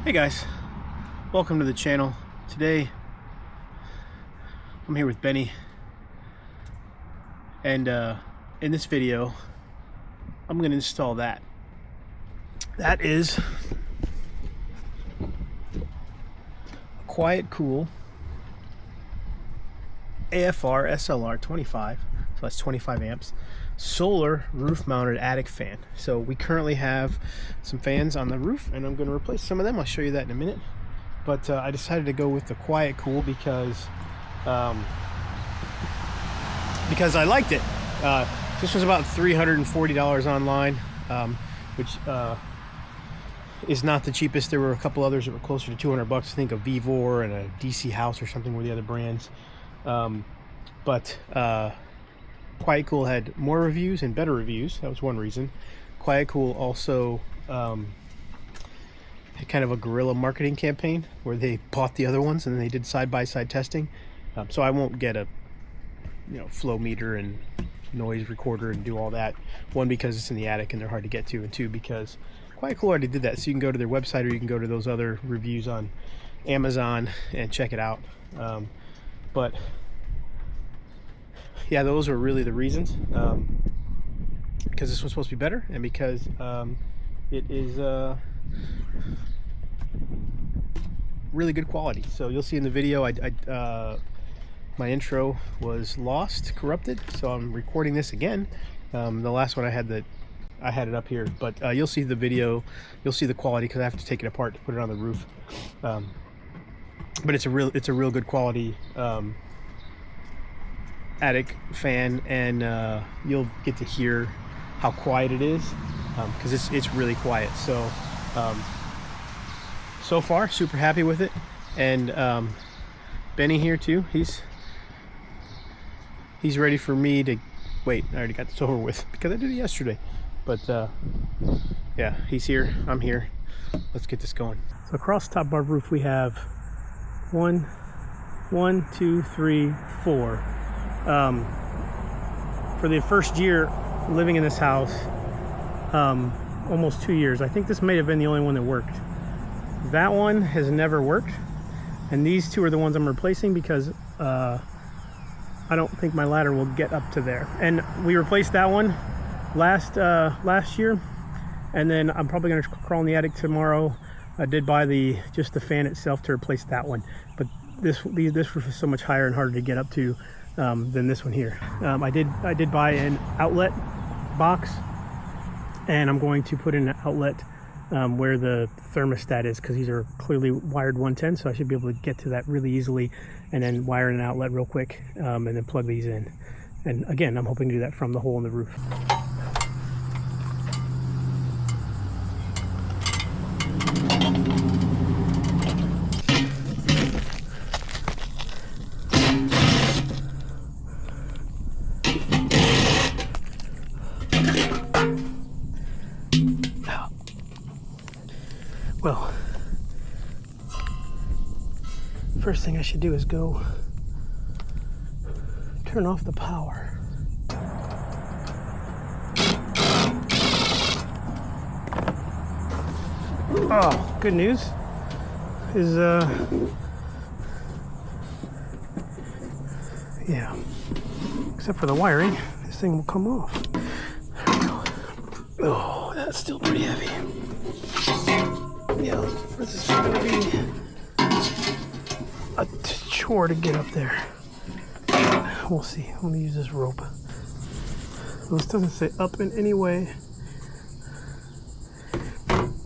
Hey guys, welcome to the channel. Today I'm here with Benny, and in this video I'm going to install that. That is a QuietCool AFR SLR-25, so that's 25 amps, solar roof mounted attic fan. So we currently have some fans on the roof and I'm going to replace some of them. I'll show you that in a minute. But I decided to go with the QuietCool because I liked it. This was about $340 online, which is not the cheapest. There were a couple others that were closer to 200 bucks. I think a Vivor and a DC House or something were the other brands. But QuietCool had more reviews and better reviews. That was one reason. QuietCool also had kind of a guerrilla marketing campaign where they bought the other ones and then they did side-by-side testing. So I won't get a flow meter and noise recorder and do all that. One, because it's in the attic and they're hard to get to, and two, because QuietCool already did that. So you can go to their website or you can go to those other reviews on Amazon and check it out. But yeah, those were really the reasons, because this was supposed to be better and because it is really good quality. So you'll see in the video, my intro was lost, corrupted, so I'm recording this again. The last one I had it up here, but you'll see the video, you'll see the quality because I have to take it apart to put it on the roof. But it's a real good quality attic fan, and you'll get to hear how quiet it is, because it's really quiet. So so far super happy with it. And Benny here too, he's ready for me to wait. I already got this over with because I did it yesterday, but yeah, he's here, I'm here. Let's get this going. So across the top of our roof we have 1, 2, 3, 4. For the first year living in this house, almost 2 years, I think this may have been the only one that worked. That one has never worked, and these two are the ones I'm replacing because I don't think my ladder will get up to there. And we replaced that one last year, and then I'm probably going to crawl in the attic tomorrow. I did buy just the fan itself to replace that one, but this roof is so much higher and harder to get up to than this one here. I did buy an outlet box, and I'm going to put in an outlet where the thermostat is, because these are clearly wired 110, so I should be able to get to that really easily, and then wire in an outlet real quick, and then plug these in. And again, I'm hoping to do that from the hole in the roof. Well, first thing I should do is go turn off the power. Oh, good news is yeah, except for the wiring, this thing will come off. There we go. Oh, that's still pretty heavy. Yeah, this is going to be a chore to get up there. We'll see. I'm going to use this rope. This doesn't say up in any way,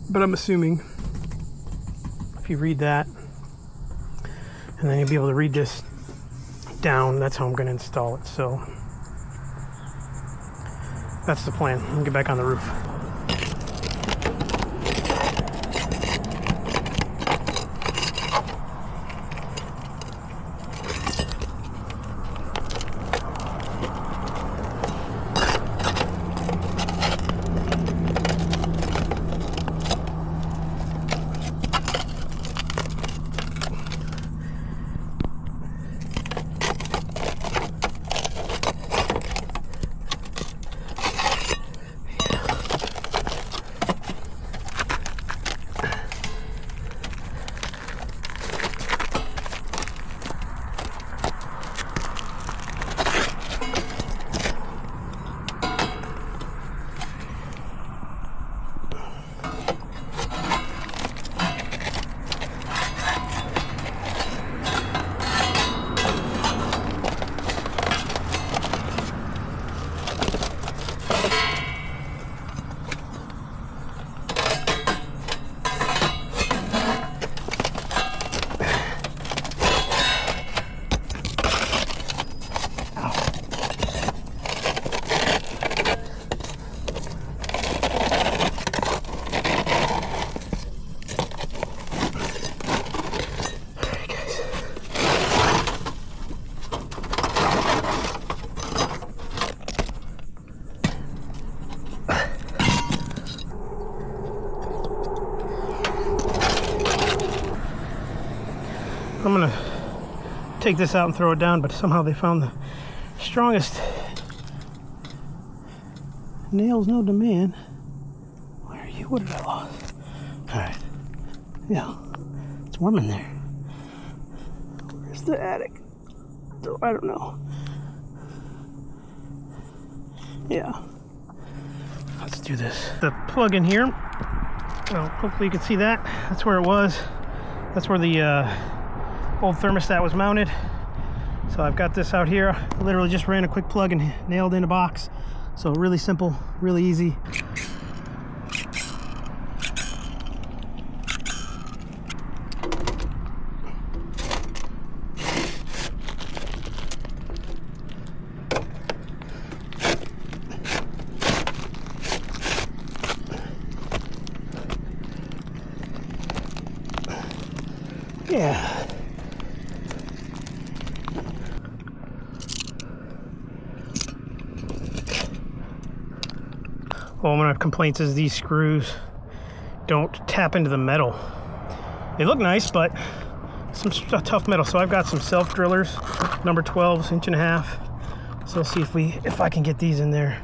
but I'm assuming if you read that, and then you'll be able to read this down, that's how I'm going to install it. So that's the plan. Let me get back on the roof. I'm gonna take this out and throw it down, but somehow they found the strongest nails, no demand. Where are you? What did I lost? All right. Yeah, it's warm in there. Where's the attic? I don't know. Yeah. Let's do this. The plug in here. Well, hopefully you can see that. That's where it was. That's where the old thermostat was mounted. So I've got this out here. I literally just ran a quick plug and nailed in a box. So really simple, really easy. Yeah. Well, one of my complaints is these screws don't tap into the metal. They look nice, but some tough metal. So I've got some self drillers, number 12s, 1.5 inch. So we'll see if I can get these in there.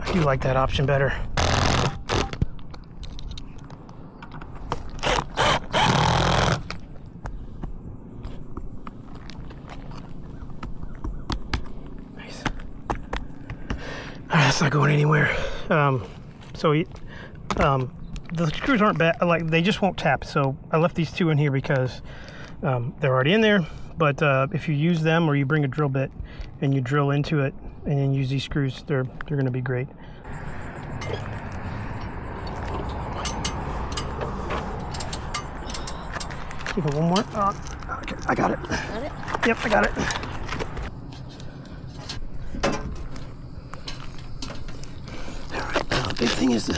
I do like that option better. Nice. That's not going anywhere. The screws aren't bad. Like, they just won't tap. So I left these two in here because they're already in there. But if you use them, or you bring a drill bit and you drill into it and then use these screws, they're going to be great. Give it one more. Okay, I got it. Got it? Yep, I got it. All right, now the big thing is to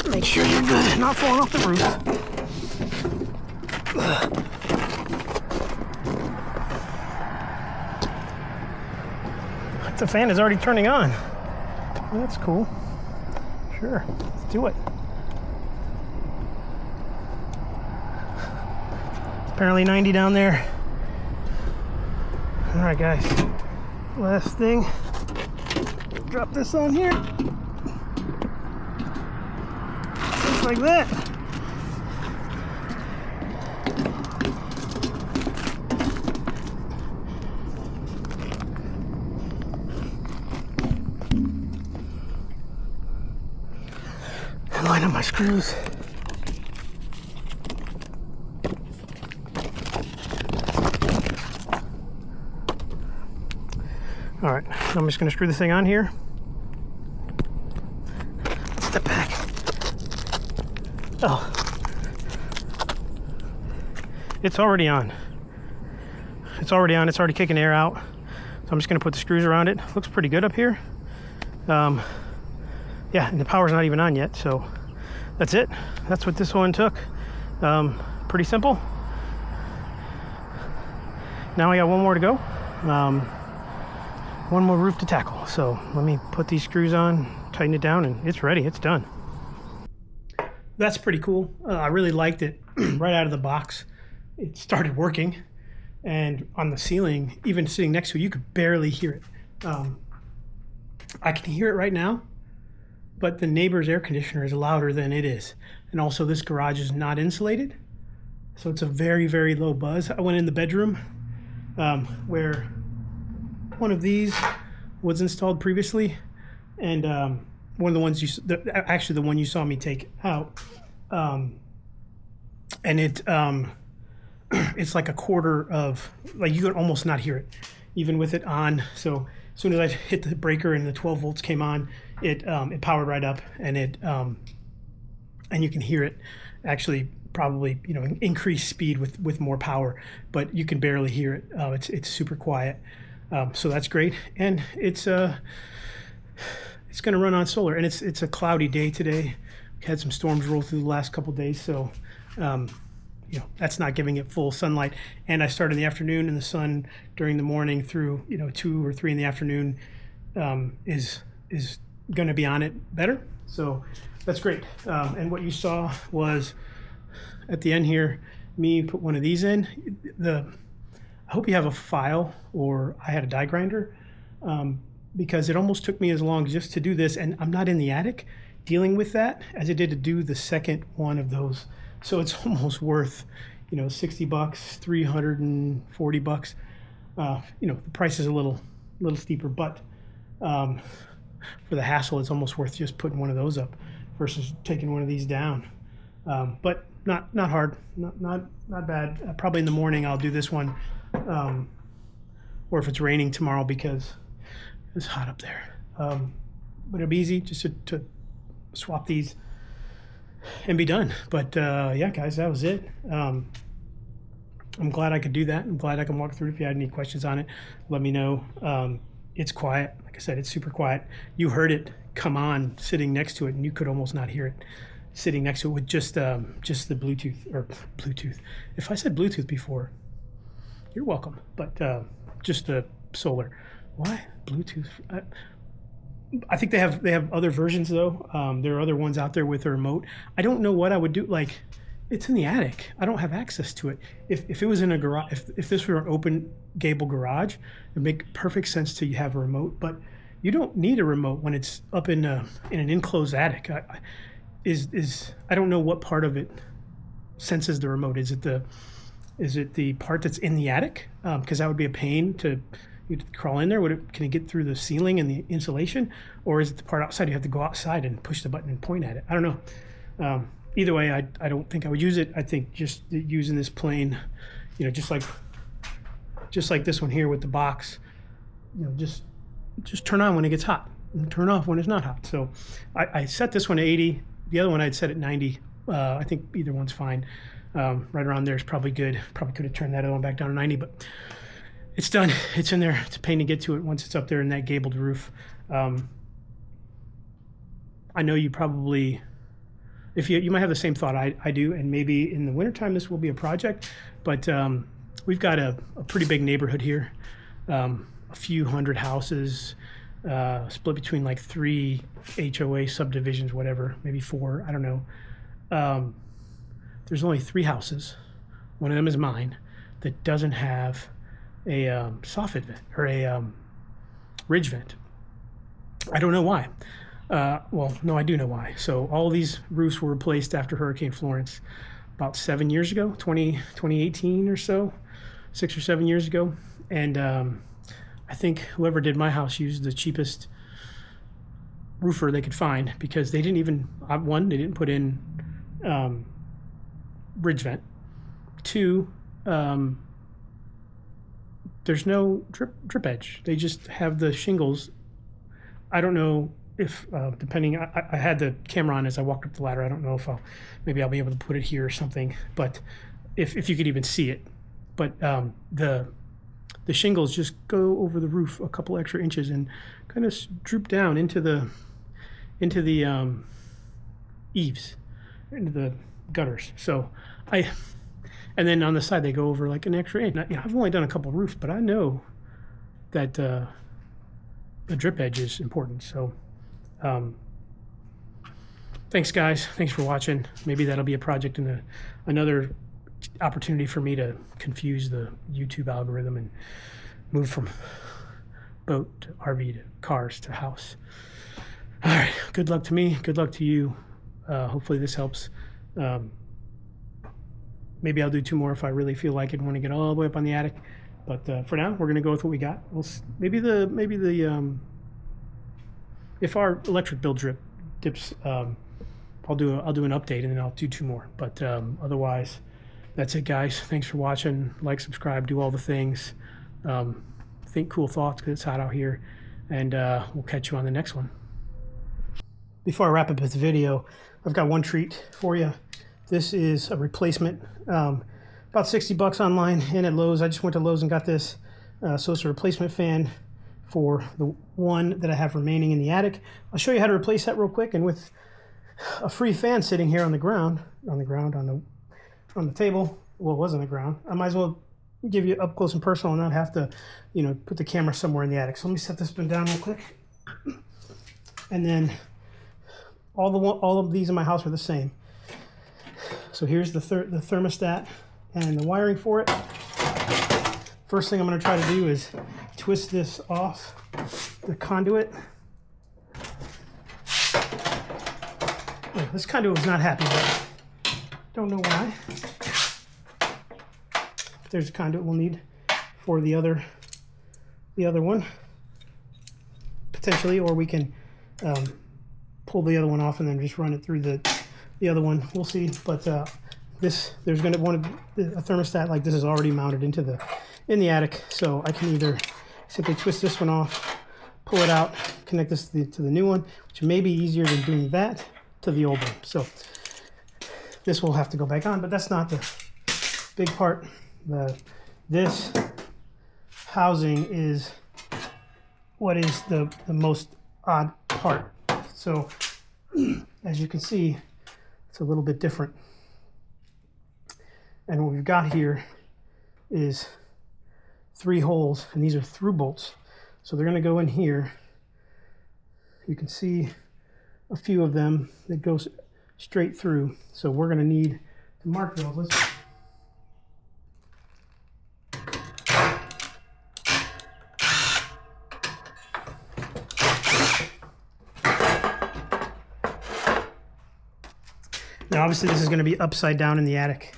make sure you're good, not falling off the roof. The fan is already turning on. Well, that's cool. Sure, let's do it. It's apparently 90 down there. All right, guys. Last thing. Drop this on here. Just like that. Line up my screws. All right, I'm just going to screw this thing on here. Step back. Oh, it's already on. It's already on. It's already kicking air out. So I'm just going to put the screws around it. Looks pretty good up here. Yeah, and the power's not even on yet, so that's it. That's what this one took. Pretty simple. Now I got one more to go. One more roof to tackle. So let me put these screws on, tighten it down, and it's ready. It's done. That's pretty cool. I really liked it right out of the box. It started working, and on the ceiling, even sitting next to it, you could barely hear it. I can hear it right now, but the neighbor's air conditioner is louder than it is. And also this garage is not insulated, so it's a very, very low buzz. I went in the bedroom where one of these was installed previously, and one of the ones actually the one you saw me take out, and it it's like a quarter of, like, you could almost not hear it even with it on. So as soon as I hit the breaker and the 12 volts came on, it powered right up, and and you can hear it actually probably, you know, increase speed with more power, but you can barely hear it. It's super quiet. So that's great, and it's going to run on solar, and it's a cloudy day today. We had some storms roll through the last couple days, so you know, that's not giving it full sunlight. And I start in the afternoon, and the sun during the morning through 2 or 3 in the afternoon is going to be on it better. So that's great. And what you saw was at the end here, me put one of these in. I hope you have a file, or I had a die grinder, because it almost took me as long just to do this, and I'm not in the attic dealing with that as it did to do the second one of those. So it's almost worth, $60, $340. The price is a little steeper, but for the hassle, it's almost worth just putting one of those up versus taking one of these down. But not hard, not bad. Probably in the morning I'll do this one, or if it's raining tomorrow because it's hot up there. But it'll be easy just to swap these and be done. But yeah, guys, that was it. I'm glad I could do that. I'm glad I can walk through. If you had any questions on it, let me know. It's quiet. Like I said, it's super quiet. You heard it come on sitting next to it, and you could almost not hear it sitting next to it with just the Bluetooth. If I said Bluetooth before, you're welcome. But just the solar. Why Bluetooth? I think they have other versions though. There are other ones out there with a remote. I don't know what I would do. Like, it's in the attic. I don't have access to it. If it was in a garage, if this were an open gable garage, it'd make perfect sense to have a remote. But you don't need a remote when it's up in an enclosed attic. I don't know what part of it senses the remote. Is it the part that's in the attic? Because that would be a pain to. You'd crawl in there. Can it get through the ceiling and the insulation, or is it the part outside? You have to go outside and push the button and point at it. I don't know. Either way, I don't think I would use it. I think just using this plain, just like this one here with the box, just turn on when it gets hot and turn off when it's not hot. So I set this one to 80. The other one I'd set at 90. I think either one's fine. Right around there is probably good. Probably could have turned that other one back down to 90, but. It's done. It's in there. It's a pain to get to it once it's up there in that gabled roof. I know you probably, if you might have the same thought I do, and maybe in the wintertime this will be a project, but we've got a pretty big neighborhood here, a few hundred houses, split between like 3 HOA subdivisions, whatever, maybe 4, I don't know. There's only 3 houses. One of them is mine that doesn't have a soffit vent or a ridge vent. I don't know why. Well, no, I do know why. So all these roofs were replaced after Hurricane Florence about 7 years ago, 2018 or so, 6 or 7 years ago. And I think whoever did my house used the cheapest roofer they could find, because they didn't even, one, they didn't put in ridge vent. 2, there's no drip edge. They just have the shingles. I don't know if, depending, I had the camera on as I walked up the ladder. I don't know if maybe I'll be able to put it here or something, but if you could even see it. But the shingles just go over the roof a couple extra inches and kind of droop down into the eaves, into the gutters. So and then on the side, they go over like an extra inch. Now, I've only done a couple roofs, but I know that the drip edge is important. So thanks, guys. Thanks for watching. Maybe that'll be a project and another opportunity for me to confuse the YouTube algorithm and move from boat to RV to cars to house. All right. Good luck to me. Good luck to you. Hopefully this helps. Maybe I'll do 2 more if I really feel like it and want to get all the way up on the attic. But for now, we're going to go with what we got. Maybe if our electric bill dips, I'll do an update and then I'll do 2 more. But otherwise, that's it, guys. Thanks for watching. Like, subscribe, do all the things. Think cool thoughts because it's hot out here, and we'll catch you on the next one. Before I wrap up this video, I've got one treat for you. This is a replacement, about $60 online and at Lowe's. I just went to Lowe's and got this. So it's a replacement fan for the one that I have remaining in the attic. I'll show you how to replace that real quick, and with a free fan sitting here on the table, well, it was on the ground, I might as well give you up close and personal and not have to, you know, put the camera somewhere in the attic. So let me set this one down real quick. And then all of these in my house are the same. So here's the thermostat and the wiring for it. First thing I'm going to try to do is twist this off the conduit. Oh, this conduit was not happy, but don't know why. There's a conduit we'll need for the other one, potentially, or we can pull the other one off and then just run it through the other one. We'll see. But there's going to a thermostat like this is already mounted in the attic, so I can either simply twist this one off, pull it out, connect this to the new one, which may be easier than doing that to the old one. So this will have to go back on, but that's not the big part. This housing is what is the most odd part. So as you can see, it's a little bit different. And what we've got here is 3 holes, and these are through bolts. So they're going to go in here. You can see a few of them that go straight through. So we're going to need to mark those. Now obviously this is going to be upside down in the attic,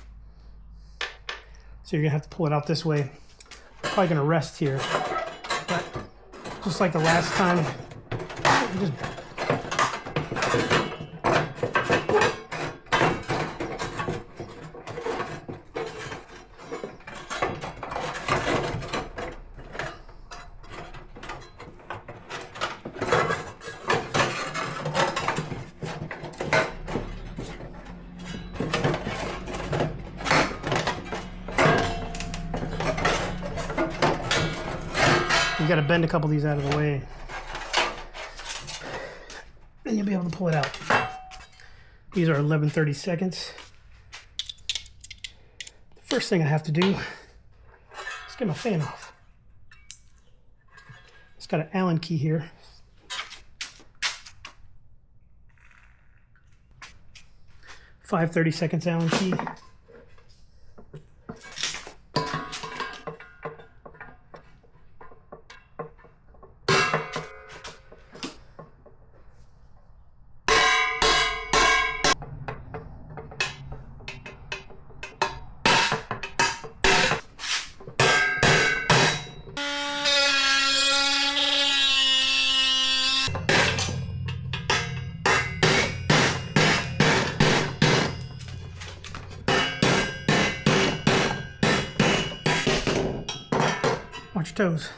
so you're going to have to pull it out this way. Probably going to rest here, but just like the last time, just you got to bend a couple of these out of the way, and you'll be able to pull it out. These are 11/32. The first thing I have to do is get my fan off. It's got an Allen key here. Five 30-second Allen key. Watch your toes.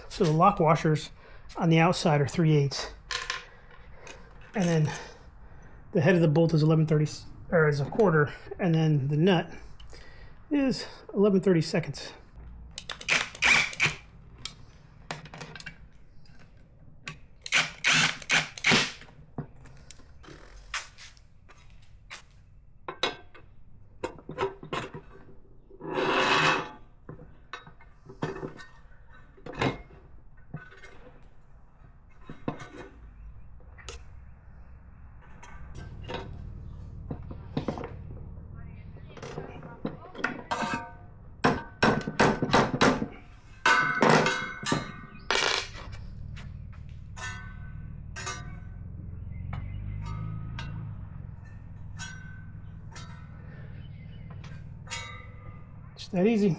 So the lock washers on the outside are 3/8, and then the head of the bolt is 11/30, or is a quarter, and then the nut is 11/32. That easy.